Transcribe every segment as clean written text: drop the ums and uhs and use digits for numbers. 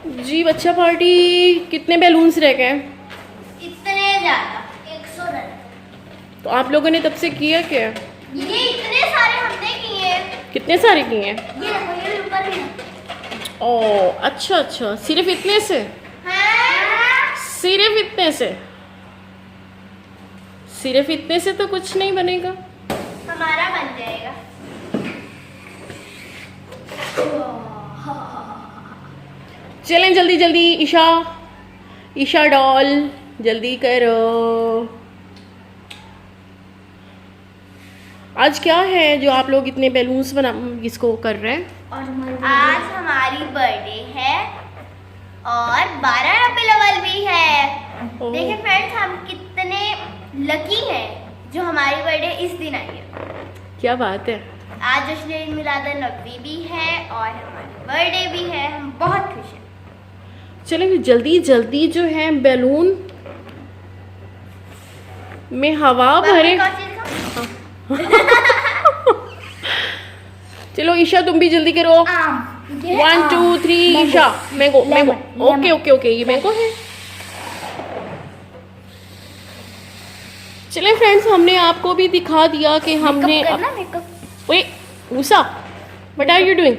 जी बच्चा पार्टी, कितने बैलून्स रह गए? इतने ज्यादा 100 रन। तो आप लोगों ने तब से किया क्या? ये इतने सारे हमने किए हैं। कितने सारे किए हैं? ये देखो, ये ऊपर भी है। ओ अच्छा अच्छा, सिर्फ इतने से? हाँ? सिर्फ इतने से? सिर्फ इतने से तो कुछ नहीं बनेगा। हमारा बन जाएगा। चलें जल्दी जल्दी, ईशा ईशा डॉल जल्दी करो। आज क्या है जो आप लोग इतने बैलून्स बना इसको कर रहे हैं? आज हमारी बर्थडे है और 12 रबी अव्वल भी है। ओह। देखिए फ्रेंड्स, हम कितने लकी हैं जो हमारी बर्थडे इस दिन आई है। क्या बात है। आज जश्न मिलाद नबी भी है और हमारी बर्थडे भी है। हम बहुत खुश हैं। चलें जल्दी जल्दी जो है बैलून में हवा भरे। चलो ईशा तुम भी जल्दी करो। 1 2 3 Isha. Mango mango. Okay okay okay, ये मैंगो है। चलें फ्रेंड्स, हमने आपको भी दिखा दिया कि हमने ओए Usha, what are you doing?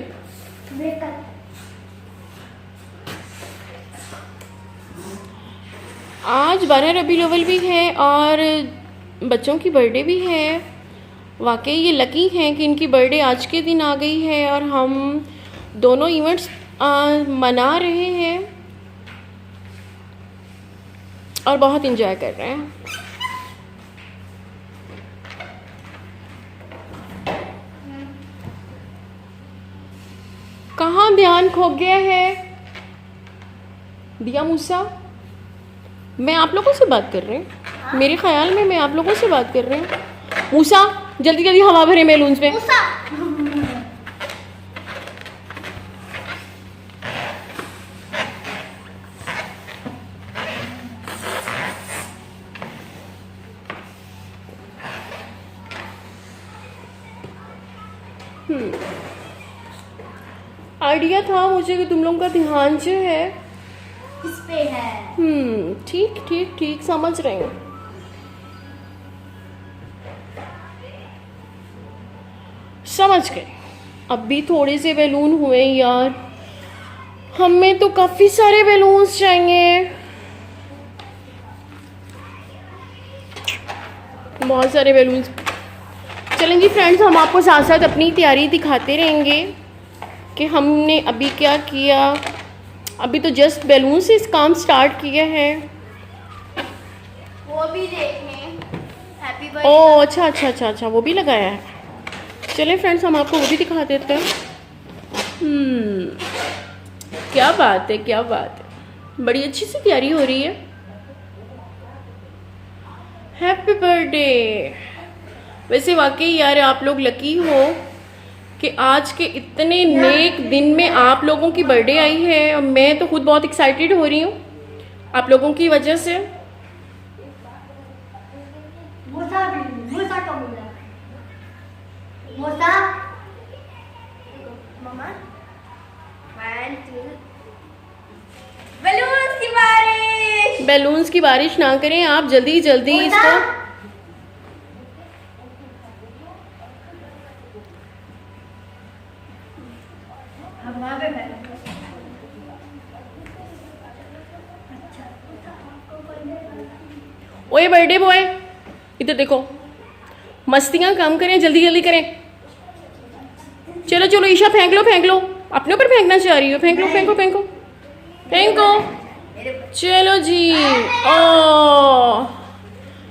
आज 12 रबी अव्वल भी है और बच्चों की बर्थडे भी है। वाकई ये लकी हैं कि इनकी बर्थडे आज के दिन आ गई है और हम दोनों इवेंट्स मना रहे हैं और बहुत इंजॉय कर रहे हैं। कहाँ ध्यान खो गया है दिया मूसा? मैं आप लोगों से बात कर रही हूँ। मेरे ख्याल में मैं आप लोगों से बात कर रही हूँ। मूसा जल्दी जल्दी हवा भरे बैलून्स में। आइडिया था मुझे कि तुम लोगों का ध्यान जो है इस पे है। ठीक ठीक ठीक, समझ रही हूँ। समझ गए। अब भी थोड़े से बैलून हुए यार, हमें तो काफी सारे बैलून्स चाहिए। बहुत सारे बैलून्स। चलेंगे फ्रेंड्स, हम आपको साथ साथ अपनी तैयारी दिखाते रहेंगे कि हमने अभी क्या किया। अभी तो जस्ट बैलून से इस काम स्टार्ट किया है। वो भी देखें। Happy birthday. ओह अच्छा अच्छा अच्छा अच्छा, वो भी लगाया है। चलिए फ्रेंड्स, हम आपको वो भी दिखा देते हैं। क्या बात है, क्या बात है। बड़ी अच्छी सी तैयारी हो रही है। Happy birthday. वैसे वाकई यार आप लोग लकी हो कि आज के इतने नेक दिन में आप लोगों की बर्थडे आई है और मैं तो खुद बहुत एक्साइटेड हो रही हूँ आप लोगों की वजह से। बैलून्स की बारिश। बैलून्स की बारिश ना करें आप, जल्दी जल्दी इसको। ओए बर्थडे बॉय, इधर देखो। मस्तियाँ कम करें, जल्दी जल्दी करें। चलो चलो ईशा, फेंक लो फेंक लो। अपने ऊपर फेंकना चाह रही हो? फेंक लो फेंको फेंको फेंको। चलो जी। ओ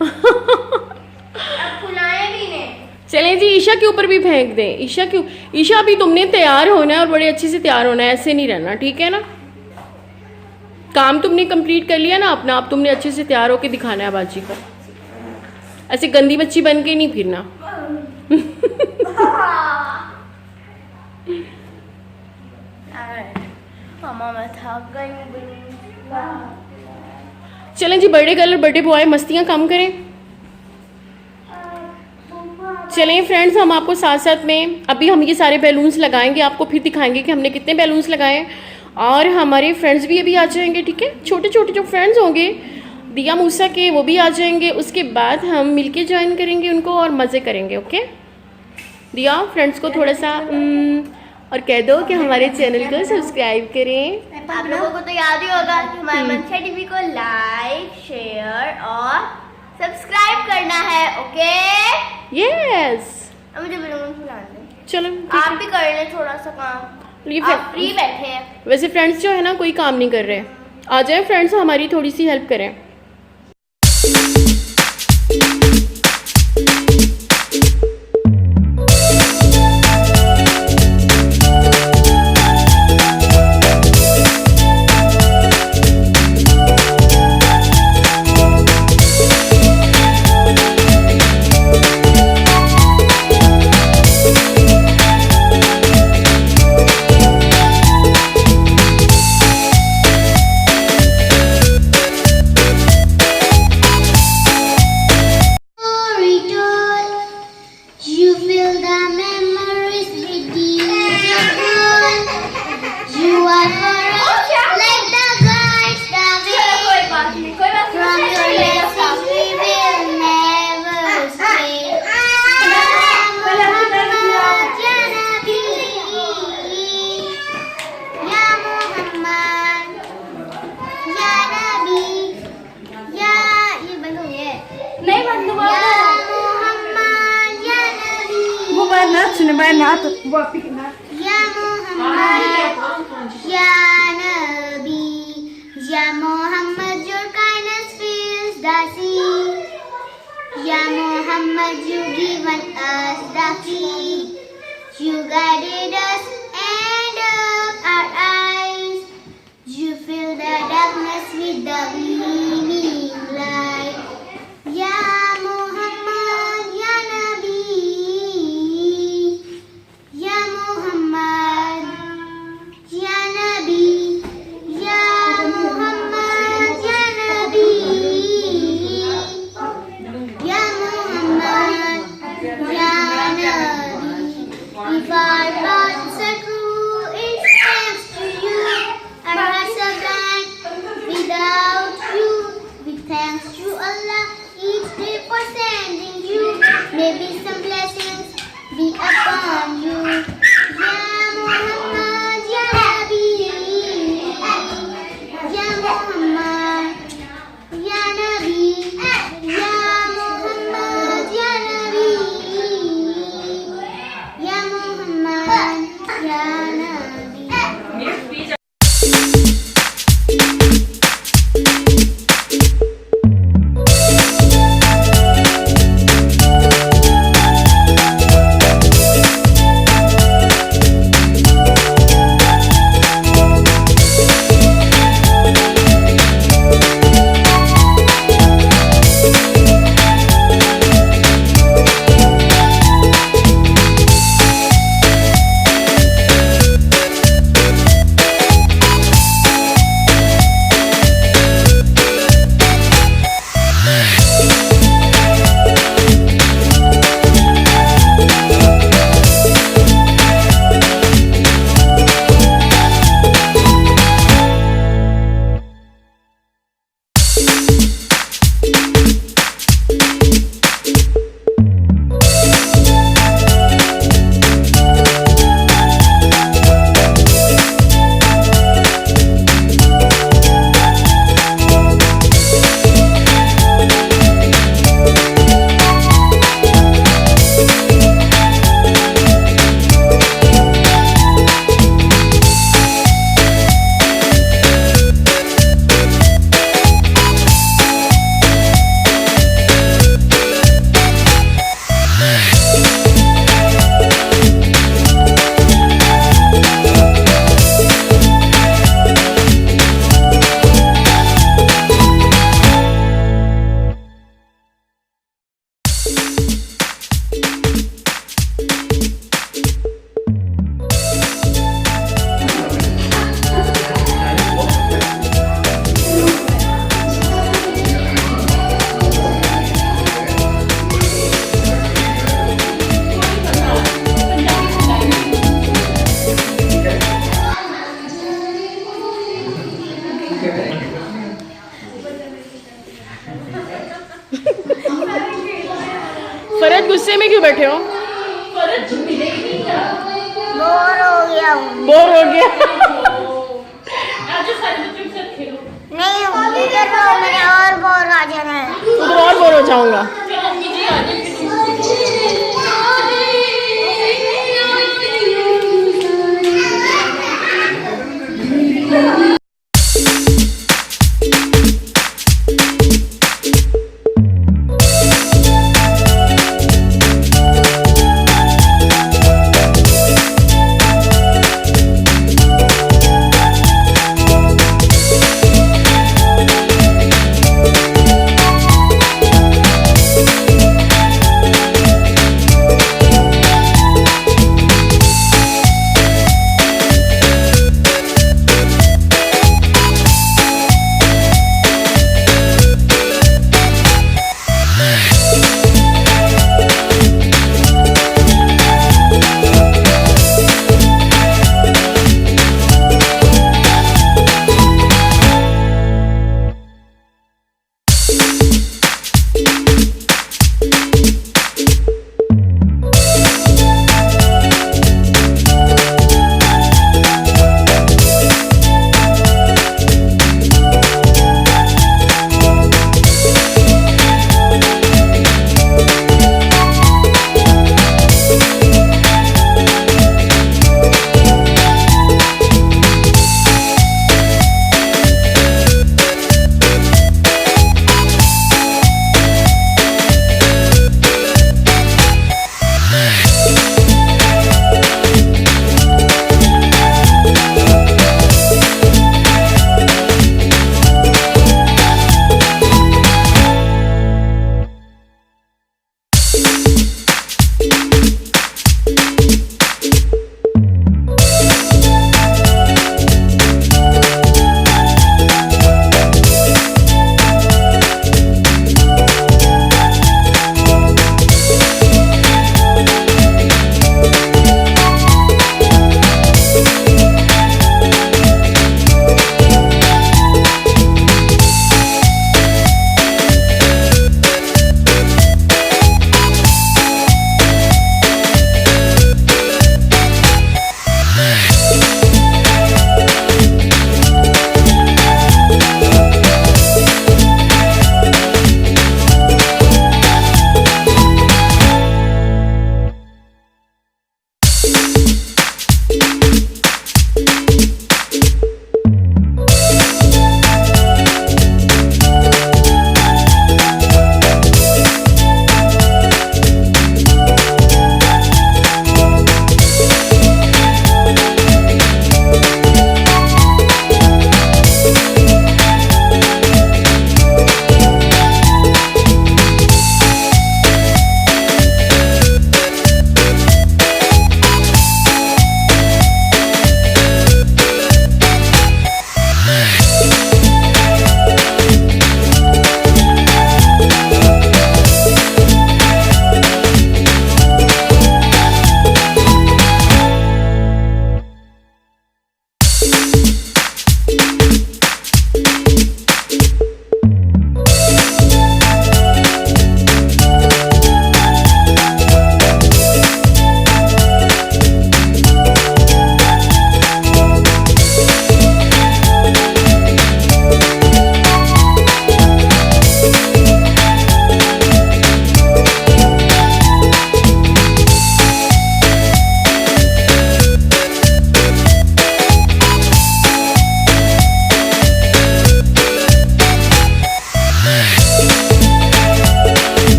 अब फुलाए भी नहीं। चलें जी, ईशा के ऊपर भी फेंक दें। ईशा क्यों? ईशा अभी तुमने तैयार होना है और बड़े अच्छे से तैयार होना है, ऐसे नहीं रहना, ठीक है ना? काम तुमने कंप्लीट कर लिया ना अपना, अब तुमने अच्छे से तैयार होके दिखाना है बाजी को। ऐसे गंदी बच्ची बन के नहीं फिरना। मैं थक गई हूँ। चलें जी, बर्थडे गर्ल, बर्थडे बॉय, मस्तियाँ कम करें। चलें फ्रेंड्स, हम आपको साथ साथ में अभी हम ये सारे बैलून्स लगाएंगे, आपको फिर दिखाएंगे कि हमने कितने बैलून्स लगाए और हमारे फ्रेंड्स भी अभी आ जाएंगे, ठीक है। छोटे छोटे जो फ्रेंड्स होंगे दिया मूसा के, वो भी आ जाएंगे। उसके बाद हम मिलके ज्वाइन करेंगे उनको और मज़े करेंगे, ओके। दिया फ्रेंड्स को थोड़ा सा और कह दो कि हमारे चैनल को सब्सक्राइब करें। आप लोगों को तो याद ही होगा कि हमारे मंशा टीवी को लाइक, शेयर और सब्सक्राइब करना है, ओके। यस, अब मुझे बलून फुला दे। चलो आप भी कर लें थोड़ा सा काम, ये आप फ्री बैठे हैं। वैसे फ्रेंड्स जो है ना कोई काम नहीं कर रहे, आ जाए फ्रेंड्स हमारी थोड़ी सी हेल्प करें। You fill the memories with you. You are forever like the guys that we from your lessons we will never stray. Ya Muhammad, Ya Nabi, Ya Muhammad, Ya Nabi, Ya ये बंद हो गया नहीं बंद हुआ Ya Muhammad, Ya Nabi. Ya Muhammad, Ya Nabi, Ya Muhammad, your kindness fills the sea. Ya Muhammad, you given us the key. You guided us and up our eyes. You fill the darkness with the gleaming light. Ya Muhammad, Ya Nabi, Ya Muhammad, Ya Nabi, Ya Muhammad, Ya Nabi, Ya Muhammad, Ya Nabi. If our thoughts are true, it's thanks to you. Our hearts are blank without फरज गुस्से में क्यों बैठे हो? Bore हो गया हूँ। Bore हो गया? नहीं इधर तो मैंने और बोर आ जाना है। उधर और बोर हो जाऊंगा।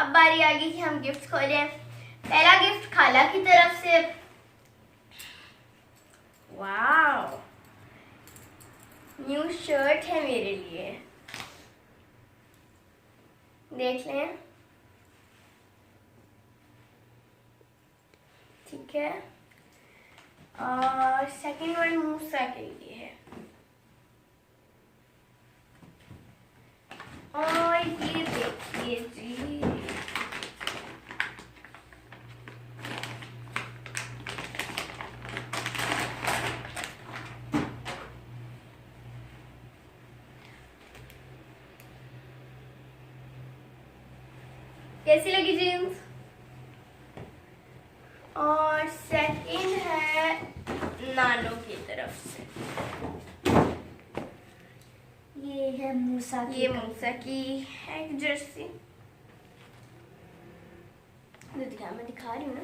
अब बारी आ गई कि हम गिफ्ट खोलें। पहला गिफ्ट खाला की तरफ से। वाह, न्यू शर्ट है मेरे लिए, देख लें। ठीक है, और सेकंड वन मूसा के लिए है। और ये देखिए जी, कैसी लगी जीन्स? और सेकंड है नानो की तरफ से। ये है मूसा की ये मूसा की है एक जर्सी। मैं दिखा रही हूँ ना।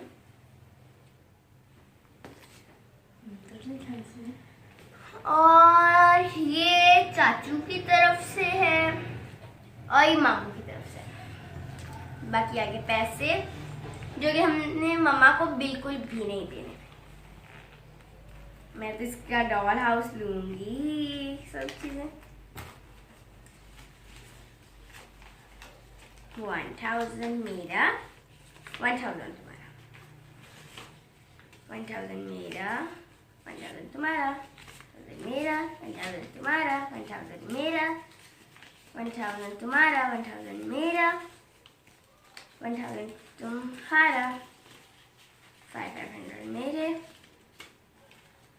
और ये चाचू की तरफ से है और ये मामू की तरफ से। बाकी आगे पैसे जो कि हमने मम्मा को बिल्कुल भी नहीं देने। मैं तो इसका डॉल हाउस लूंगी, सब चीजें। 1000 मेरा, 1000 तुम्हारा, 1000 मेरा, 1000 तुम्हारा, 1000 मेरा, 1000 तुम्हारा, 1000 मेरा, 1000 तुम्हारा, 1000 मेरा, 1000 तुम्हारा, 500 मेरे,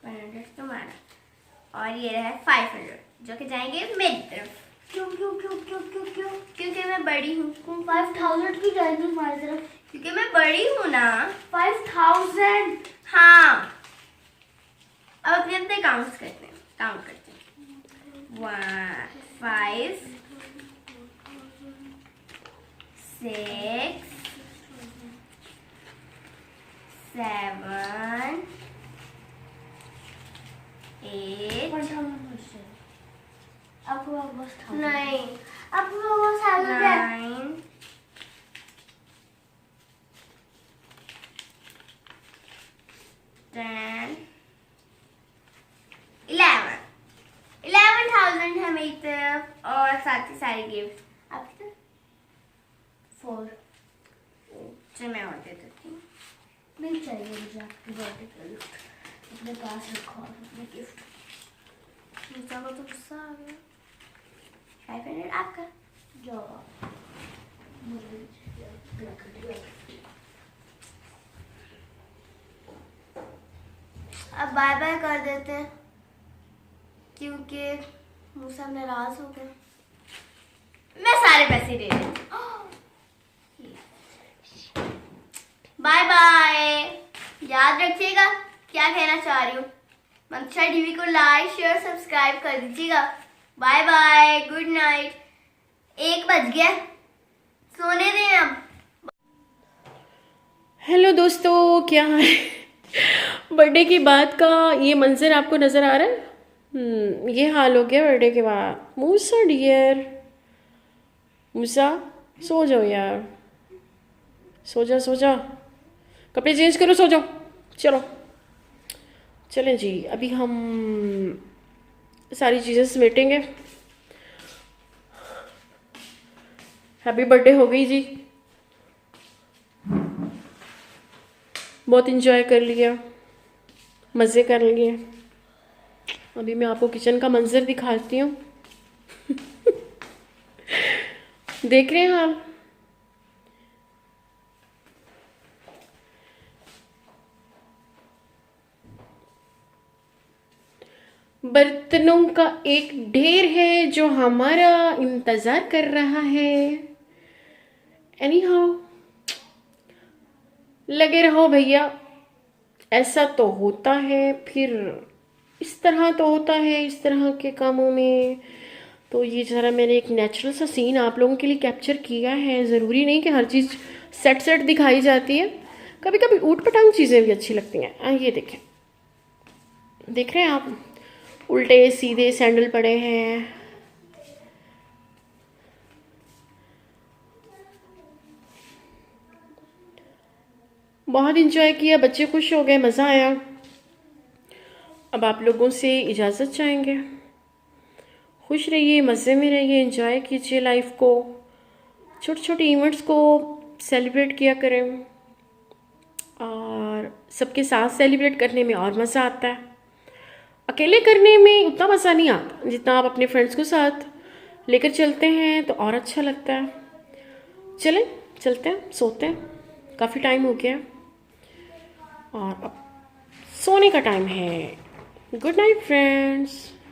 100 तुम्हारा। और ये रहा 500 जो कि जाएंगे मेरी तरफ। क्यों क्यों क्यों क्यों क्यों क्यों क्योंकि मैं बड़ी हूँ। 5000 की जाएगी हमारी तरफ। क्योंकि मैं बड़ी हूँ ना। 5000। हाँ, अब अपने अपने काउंट करते हैं। 5 6 7 8 आपको बस नहीं, आपको बस 1000 9 10 11,000 है मेरी तरफ। और साथ ही सारे गिफ्ट आपकी तरफ 4 जो मैं और दे देती हूँ। नहीं चाहिए मुझे आपकी बर्थडे का गिफ्ट। अपने पास रखो आप अपने गिफ्ट। मुझे को तो गुस्सा आ गया। 500 आपका। जो मुझे अब बाय बाय कर देते हैं क्योंकि मूसा नाराज हो गए। मैं सारे पैसे दे देती हूँ। Bye bye. याद रखिएगा क्या कहना चाह रही हूँ। मंशा टीवी को लाइक शेयर सब्सक्राइब कर दीजिएगा। Bye bye, good night. 1 बज गया, सोने दें अब। हेलो दोस्तों, क्या हाल है? बर्थडे की बाद का ये मंजर आपको नज़र आ रहा है? ये हाल हो गया बर्थडे के बाद। मूसा डियर, मूसा सो जाओ यार, सो जा सो जा, कपड़े चेंज करो, सो जाओ। चलो चलें जी, अभी हम सारी चीज़ें समेटेंगे। हैप्पी बर्थडे हो गई जी, बहुत इंजॉय कर लिया, मज़े कर लिए। अभी मैं आपको किचन का मंजर दिखाती हूँ। देख रहे हैं आप? बर्तनों का एक ढेर है जो हमारा इंतज़ार कर रहा है। एनी हाउ, लगे रहो भैया, ऐसा तो होता है, फिर इस तरह तो होता है इस तरह के कामों में। तो ये ज़रा मैंने एक नेचुरल सा सीन आप लोगों के लिए कैप्चर किया है। ज़रूरी नहीं कि हर चीज़ सेट सेट दिखाई जाती है, कभी कभी ऊट पटांग चीज़ें भी अच्छी लगती हैं। ये देखें, देख रहे हैं आप, उल्टे सीधे सैंडल पड़े हैं। बहुत इंजॉय किया, बच्चे खुश हो गए, मज़ा आया। अब आप लोगों से इजाज़त चाहेंगे। खुश रहिए, मज़े में रहिए, एंजॉय कीजिए लाइफ को, छोटे छोटे इवेंट्स को सेलिब्रेट किया करें, और सबके साथ सेलिब्रेट करने में और मज़ा आता है। अकेले करने में उतना मज़ा नहीं आता जितना आप अपने फ्रेंड्स को साथ लेकर चलते हैं तो और अच्छा लगता है। चलें, चलते हैं, सोते हैं, काफ़ी टाइम हो गया और अब सोने का टाइम है। Good night friends.